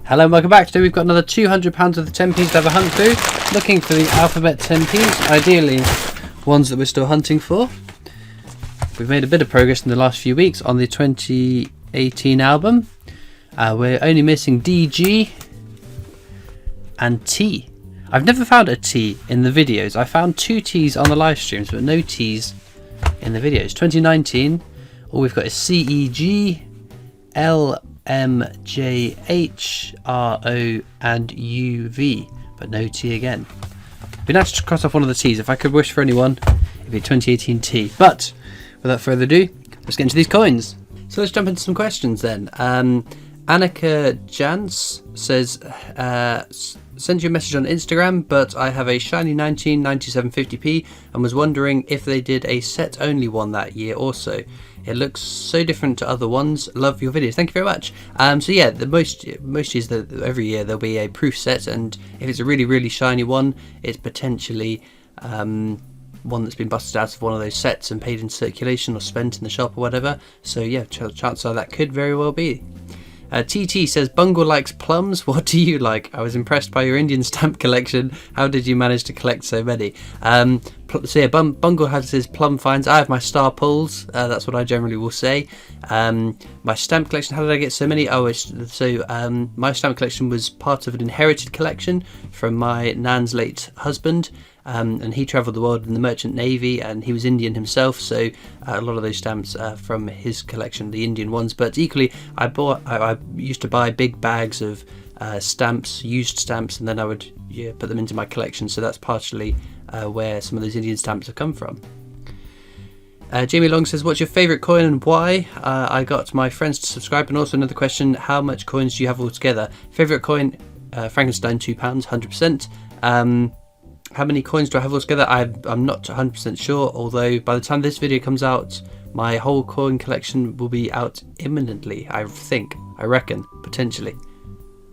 Hello and welcome back. Today we've got another £200 worth of 10p's to have a hunt through. Looking for the alphabet 10p's, ideally ones that we're still hunting for. We've made a bit of progress in the last few weeks on the 2018 album. We're only missing D, G and T. I've never found a T in the videos. I found 2 T's on the live streams but no T's in the videos. 2019, all we've got is C, E, G, L, M, J, H, R, O and U, V, but no T again. It'd be nice to cross off one of the T's. If I could wish for anyone, it'd be 2018 T. But without further ado, let's get into these coins. So let's jump into some questions then. Annika Jans says, send you a message on Instagram, but I have a shiny 1997 50p and was wondering if they did a set only one that year also. It looks so different to other ones. Love your videos. Thank you very much. So yeah, the most is that every year there'll be a proof set, and if it's a really, really shiny one, it's potentially one that's been busted out of one of those sets and paid in circulation or spent in the shop or whatever. So yeah, chances are that could very well be. TT says, Bungle likes plums. What do you like? I was impressed by your Indian stamp collection. How did you manage to collect so many? So yeah, Bungle has his plum finds. I have my star pulls. That's what I generally will say. My stamp collection, how did I get so many? My stamp collection was part of an inherited collection from my nan's late husband. And he travelled the world in the Merchant Navy, and he was Indian himself, so a lot of those stamps from his collection, the Indian ones. But equally, I used to buy big bags of stamps, used stamps, and then I would put them into my collection. So that's partially where some of those Indian stamps have come from. Jamie Long says, what's your favourite coin and why? I got my friends to subscribe. And also another question, how much coins do you have altogether? Favourite coin, Frankenstein, £2, 100%. How many coins do I have altogether? I'm not 100% sure, although by the time this video comes out, my whole coin collection will be out imminently, I reckon, potentially,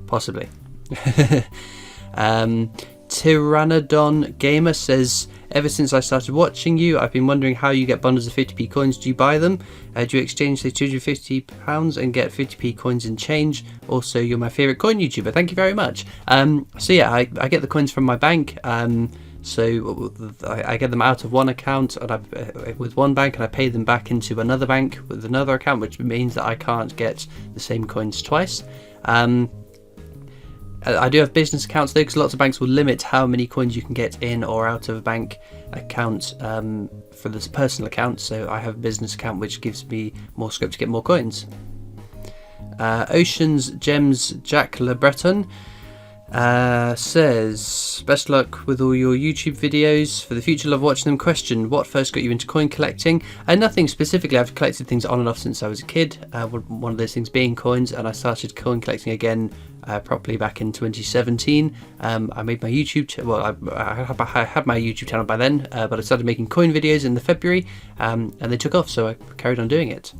possibly. Tyrannodon Gamer says, ever since I started watching you, I've been wondering how you get bundles of 50p coins. Do you buy them? Do you exchange, say, £250 and get 50p coins in change? Also, you're my favourite coin YouTuber. Thank you very much. So yeah, I get the coins from my bank. So I get them out of one account with one bank, and I pay them back into another bank with another account, which means that I can't get the same coins twice. I do have business accounts though, because lots of banks will limit how many coins you can get in or out of a bank account for this personal account. So I have a business account which gives me more scope to get more coins. Oceans Gems Jack Le Breton says, best luck with all your YouTube videos. For the future, love watching them. Question, what first got you into coin collecting? Nothing specifically. I've collected things on and off since I was a kid. One of those things being coins, and I started coin collecting again properly back in 2017. I made my YouTube I had my YouTube channel by then, but I started making coin videos in the February, and they took off, so I carried on doing it.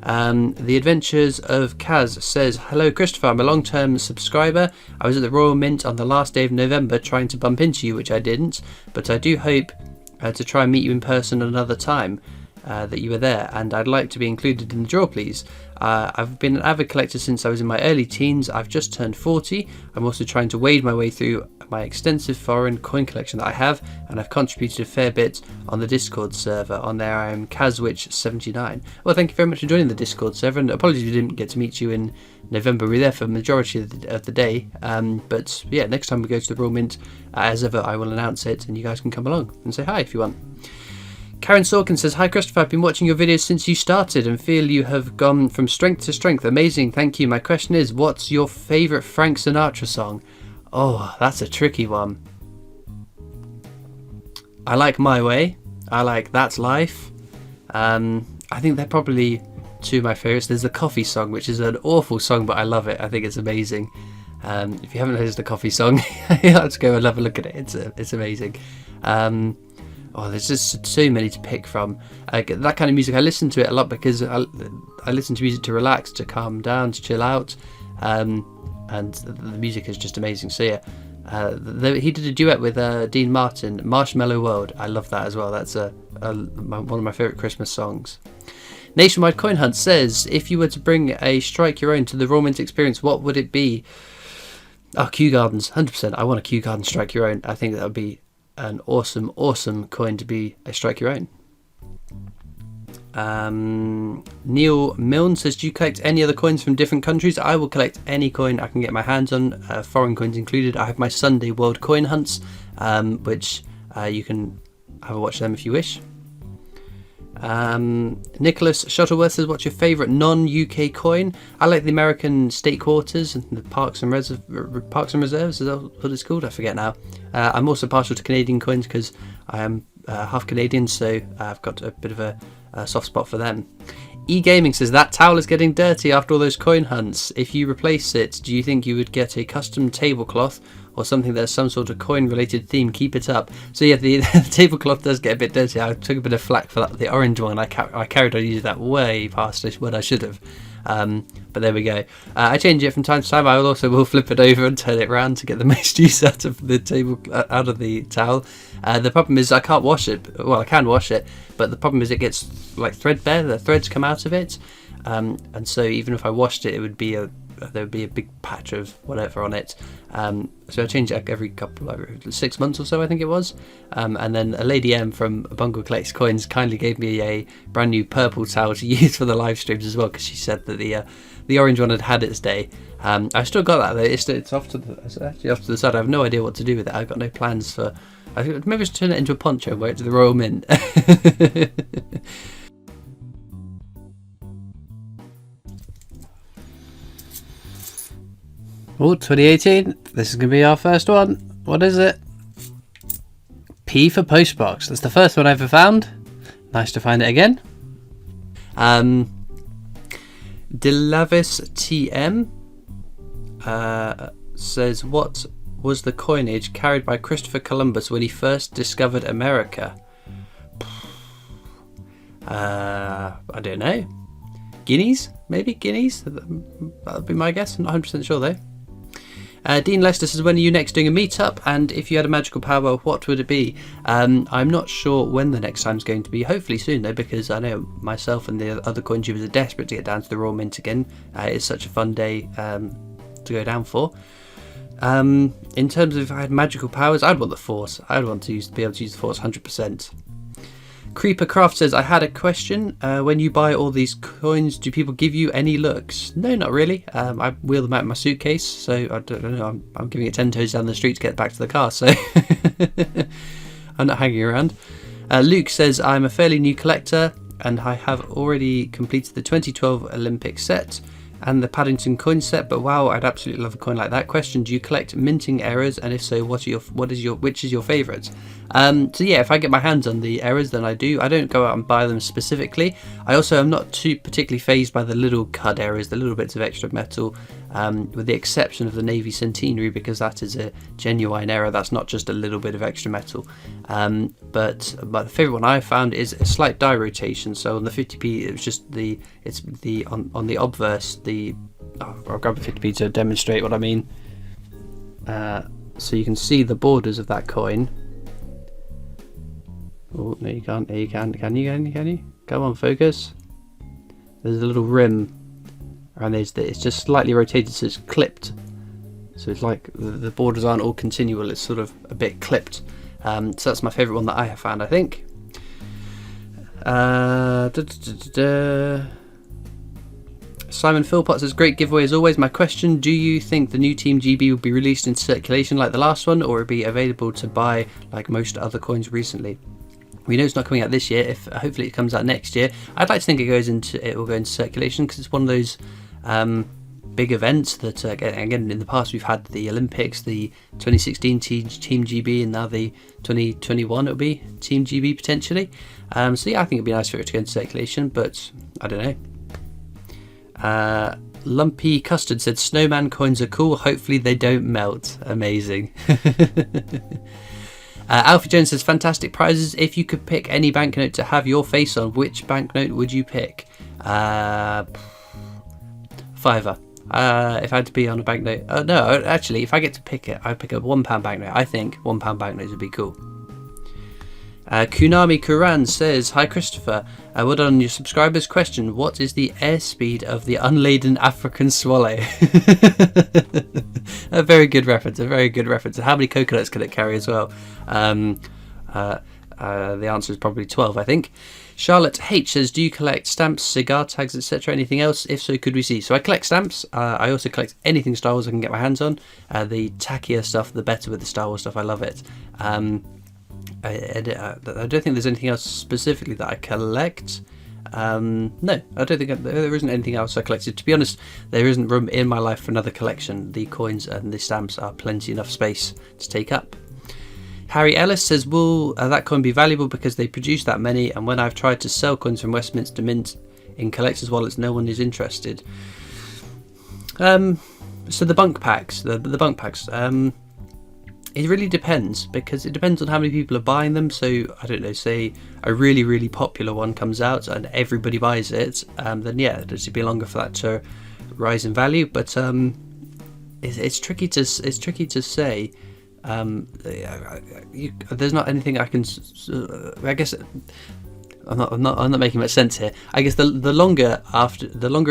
The Adventures of Kaz says, hello Christopher, I'm a long-term subscriber. I was at the Royal Mint on the last day of November trying to bump into you, which I didn't, but I do hope to try and meet you in person another time that you were there, and I'd like to be included in the draw, please. I've been an avid collector since I was in my early teens. I've just turned 40. I'm also trying to wade my way through my extensive foreign coin collection that I have, and I've contributed a fair bit on the Discord server. On there I am Kazwich79. Well, thank you very much for joining the Discord server, and apologies we didn't get to meet you in November. We were there for the majority of the day, but yeah, next time we go to the Royal Mint, as ever, I will announce it and you guys can come along and say hi if you want. Karen Sorkin says, hi Christopher, I've been watching your videos since you started and feel you have gone from strength to strength. Amazing, thank you. My question is, what's your favourite Frank Sinatra song? Oh, that's a tricky one. I like My Way. I like That's Life. I think they're probably two of my favourites. There's the Coffee song, which is an awful song, but I love it. I think it's amazing. If you haven't heard the Coffee song, let's go and have a look at it. It's amazing. There's just so many to pick from. That kind of music, I listen to it a lot because I listen to music to relax, to calm down, to chill out, and the music is just amazing. So yeah, he did a duet with Dean Martin, Marshmallow World. I love that as well. That's one of my favourite Christmas songs. Nationwide Coin Hunt says, if you were to bring a Strike Your Own to the Royal Mint experience, what would it be? Oh, Kew Gardens, 100%. I want a Kew Garden Strike Your Own. I think that would be an awesome, awesome coin to be a Strike Your Own. Neil Milne says, do you collect any other coins from different countries? I will collect any coin I can get my hands on, foreign coins included. I have my Sunday World Coin Hunts, which you can have a watch them if you wish. Nicholas Shuttleworth says, what's your favourite non-UK coin? I like the American state quarters and the Parks and Reserves, is that what it's called? I forget now. I'm also partial to Canadian coins because I am half Canadian, so I've got a bit of a soft spot for them. E-Gaming says, that towel is getting dirty after all those coin hunts. If you replace it, do you think you would get a custom tablecloth or something that's some sort of coin related theme? Keep it up. So yeah, the tablecloth does get a bit dirty. I took a bit of flack for that, the orange one. I carried on using that way past when I should have. But there we go. I change it from time to time. I will flip it over and turn it around to get the most use out of the out of the towel. The problem is I can't wash it. Well, I can wash it, but the problem is it gets like threadbare. The threads come out of it, and so even if I washed it, there would be a big patch of whatever on it. So I change it every 6 months or so, I think it was. And then a Lady M from Bungle Collects Coins kindly gave me a brand new purple towel to use for the live streams as well, because she said that the orange one had its day. I still got that though. It's off to the side. I have no idea what to do with it. I've got no plans for. I think maybe just turn it into a poncho and wear it to the Royal Mint. Oh, 2018. This is going to be our first one. What is it? P for Postbox. That's the first one I ever found. Nice to find it again. Delavis TM says, what was the coinage carried by Christopher Columbus when he first discovered America? I don't know. Guineas? Maybe guineas? That would be my guess. I'm not 100% sure though. Dean Lester says, when are you next doing a meetup? And if you had a magical power, what would it be? I'm not sure when the next time's going to be. Hopefully soon though, because I know myself and the other coin tubers are desperate to get down to the Royal Mint again. It's such a fun day to go down for. In terms of if I had magical powers, I'd want the Force. I'd want to be able to use the Force 100%. Creeper Craft says, I had a question. When you buy all these coins, do people give you any looks? No, not really. I wheel them out in my suitcase, so I don't know. I'm giving it 10 toes down the street to get back to the car, so I'm not hanging around. Luke says, I'm a fairly new collector and I have already completed the 2012 Olympic set and the Paddington coin set, but wow, I'd absolutely love a coin like that. Question, do you collect minting errors, and if so, which is your favourite? So yeah, if I get my hands on the errors, then I do. I don't go out and buy them specifically. I also am not too particularly phased by the little cud errors, the little bits of extra metal, with the exception of the Navy Centenary, because that is a genuine error. That's not just a little bit of extra metal. But the favourite one I found is a slight die rotation. So on the 50p, it was just on the obverse. I'll grab a 50p to demonstrate what I mean. So you can see the borders of that coin. Oh no, you can't. You can. Can you? Come on, focus. There's a little rim, and it's just slightly rotated, so it's clipped. So it's like the borders aren't all continual. It's sort of a bit clipped. So that's my favourite one that I have found, I think. Simon Philpott says, great giveaway as always. My question, do you think the new Team GB will be released in circulation like the last one, or will it be available to buy like most other coins recently? We know it's not coming out this year. Hopefully it comes out next year. I'd like to think it will go into circulation, because it's one of those big events that again in the past we've had the Olympics, the 2016 Team GB, and now the 2021 it'll be Team GB potentially. So yeah, I think it'd be nice for it to go into circulation, but I don't know. Lumpy Custard said, snowman coins are cool, hopefully they don't melt. Amazing. Alfie Jones says, fantastic prizes. If you could pick any banknote to have your face on, which banknote would you pick? Fiver. If I had to be on a banknote, no, actually, if I get to pick it, I'd pick a £1 banknote. I think £1 banknotes would be cool. Kunami Kuran says, "Hi Christopher, well done on your subscriber's question. What is the airspeed of the unladen African swallow?" A very good reference. A very good reference. And how many coconuts can it carry as well? The answer is probably 12, I think. Charlotte H says, "Do you collect stamps, cigar tags, etc.? Anything else? If so, could we see?" So I collect stamps. I also collect anything Star Wars I can get my hands on. The tackier stuff, the better with the Star Wars stuff. I love it. I don't think there's anything else specifically that I collect. No, I don't think there isn't anything else I collected. To be honest, there isn't room in my life for another collection. The coins and the stamps are plenty enough space to take up. Harry Ellis says, "Will that coin be valuable because they produce that many? And when I've tried to sell coins from Westminster Mint in collectors' wallets, no one is interested." So the bunk packs, the bunk packs. It really depends, because it depends on how many people are buying them. So I don't know, say a really, really popular one comes out and everybody buys it, then yeah, it'd be longer for that to rise in value. But it's tricky to say. There's not anything I can. I guess I'm not making much sense here. I guess the longer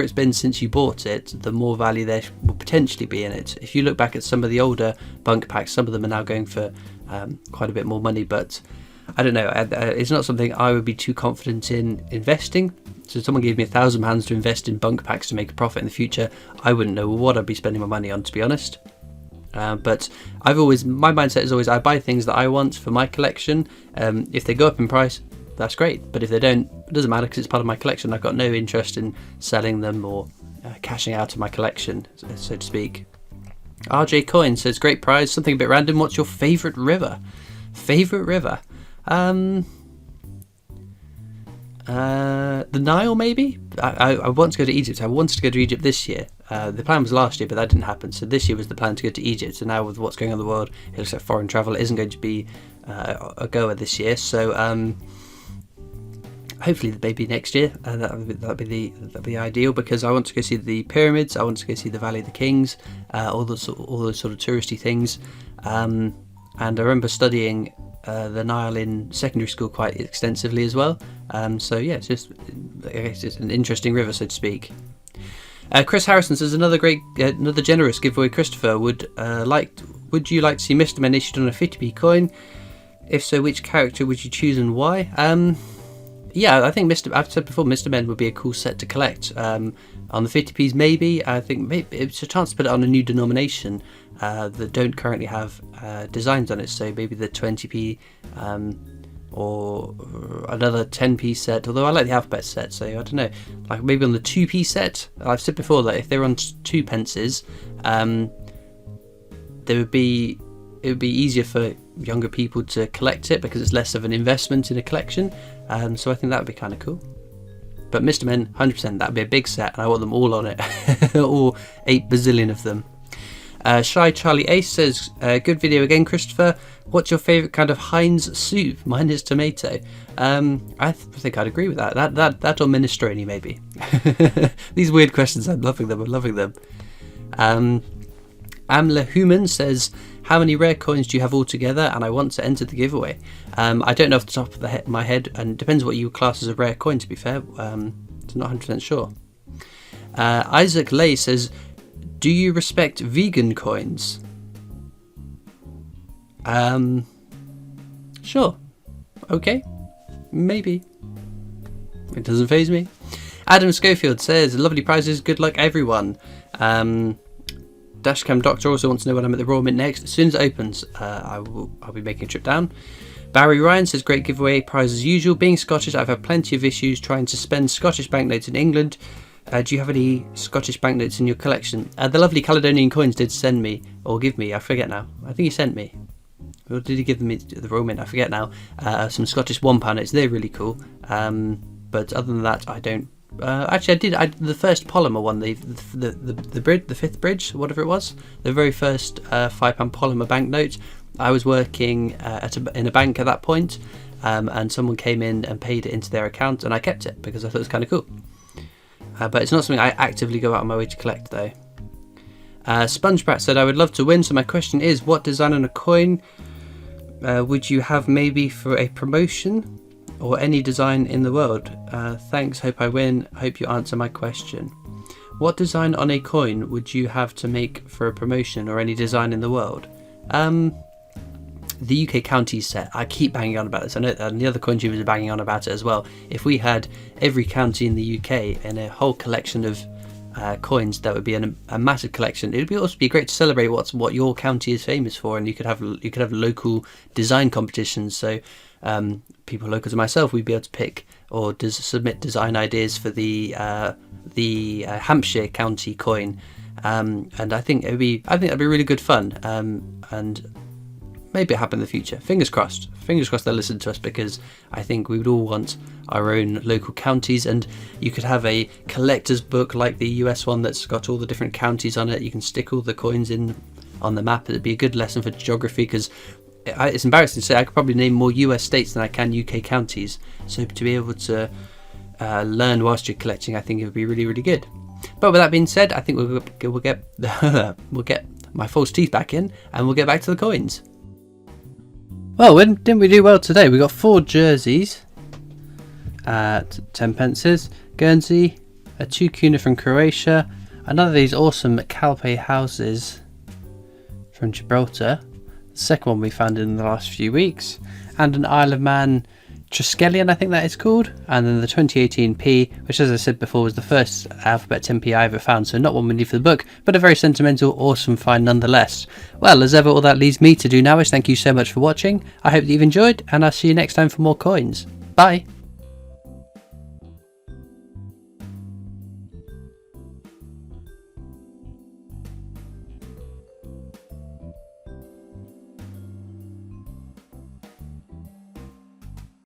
it's been since you bought it, the more value there will potentially be in it. If you look back at some of the older bunk packs, some of them are now going for quite a bit more money. But I don't know. It's not something I would be too confident in investing. So if someone gave me £1,000 to invest in bunk packs to make a profit in the future, I wouldn't know what I'd be spending my money on, to be honest. But my mindset is always I buy things that I want for my collection. If they go up in price, that's great. But if they don't, it doesn't matter because it's part of my collection. I've got no interest in selling them or cashing out of my collection, so to speak. RJ Coin says, "Great prize. Something a bit random. What's your favourite river?" Favourite river? The Nile, maybe. I want to go to Egypt. I wanted to go to Egypt this year. The plan was last year, but that didn't happen. So this year was the plan to go to Egypt. So now with what's going on in the world, it looks like foreign travel isn't going to be a goer this year. So hopefully maybe next year. That'd be the ideal, because I want to go see the pyramids. I want to go see the Valley of the Kings. All those sort of touristy things. And I remember studying the Nile in secondary school quite extensively as well. So yeah, it's just an interesting river, so to speak. Chris Harrison says, another generous giveaway. Christopher, would you like to see Mr. Men issued on a 50p coin? If so, which character would you choose and why? Yeah, I think I've said before, Mr. Men would be a cool set to collect. On the 50p's, maybe. I think maybe it's a chance to put it on a new denomination that don't currently have designs on it. So maybe the 20p or another 10p set. Although I like the alphabet set, so I don't know. Like maybe on the 2p set. I've said before that if they're on 2 pences, it would be easier for younger people to collect it because it's less of an investment in a collection. So I think that would be kind of cool. But Mr. Men, 100%, that would be a big set, and I want them all on it. All 8 bazillion of them. Shy Charlie Ace says, good video again, Christopher. What's your favourite kind of Heinz soup? Mine is tomato. I think I'd agree with that. That or minestrone, maybe. These weird questions, I'm loving them. Amla Human says, how many rare coins do you have altogether? And I want to enter the giveaway. I don't know off the top of my head, and it depends what you class as a rare coin, to be fair. So I'm not 100% sure. Isaac Lay says, do you respect vegan coins? Sure. Okay. Maybe. It doesn't faze me. Adam Schofield says, lovely prizes, good luck everyone. Dashcam Doctor also wants to know when I'm at the Royal Mint next. As soon as it opens, I'll be making a trip down. Barry Ryan says, great giveaway, prize as usual. Being Scottish, I've had plenty of issues trying to spend Scottish banknotes in England. Do you have any Scottish banknotes in your collection? The lovely Caledonian Coins did send me, or give me, I forget now. I think he sent me. Or did he give me the Royal Mint? I forget now. Some Scottish £1 notes. They're really cool. But other than that, I don't. Actually, I did. The first polymer one, the bridge, the 5th bridge, whatever it was, the very first £5 polymer banknote. I was working in a bank at that point, and someone came in and paid it into their account, and I kept it because I thought it was kind of cool. But it's not something I actively go out on my way to collect, though. SpongeBrat said, I would love to win, so my question is, what design on a coin would you have maybe for a promotion or any design in the world? Thanks, hope I win. Hope you answer my question. What design on a coin would you have to make for a promotion or any design in the world? The UK counties set. I keep banging on about this. I know and the other coin tubers are banging on about it as well. If we had every county in the UK in a whole collection of coins, that would be a massive collection. It would also be great to celebrate what your county is famous for, and you could have local design competitions. So people local to myself, we'd be able to pick or submit design ideas for the Hampshire county coin, and I think that'd be really good fun. And maybe it happen in the future. Fingers crossed. Fingers crossed they'll listen to us, because I think we would all want our own local counties. And you could have a collector's book like the US one that's got all the different counties on it. You can stick all the coins in on the map. It'd be a good lesson for geography, because it's embarrassing to say I could probably name more US states than I can UK counties. So to be able to learn whilst you're collecting, I think it would be really, really good. But with that being said, I think we'll get we'll get my false teeth back in, and we'll get back to the coins. Well, didn't we do well today? We got 4 jerseys at 10 pences, Guernsey, a 2 kuna from Croatia, another of these awesome Calpe houses from Gibraltar, the second one we found in the last few weeks, and an Isle of Man Triskelion, I think that is called, and then the 2018 P, which, as I said before, was the first alphabet 10p I ever found, so not one we need for the book, but a very sentimental, awesome find nonetheless. Well, as ever, all that leaves me to do now is thank you so much for watching. I hope that you've enjoyed, and I'll see you next time for more coins. Bye!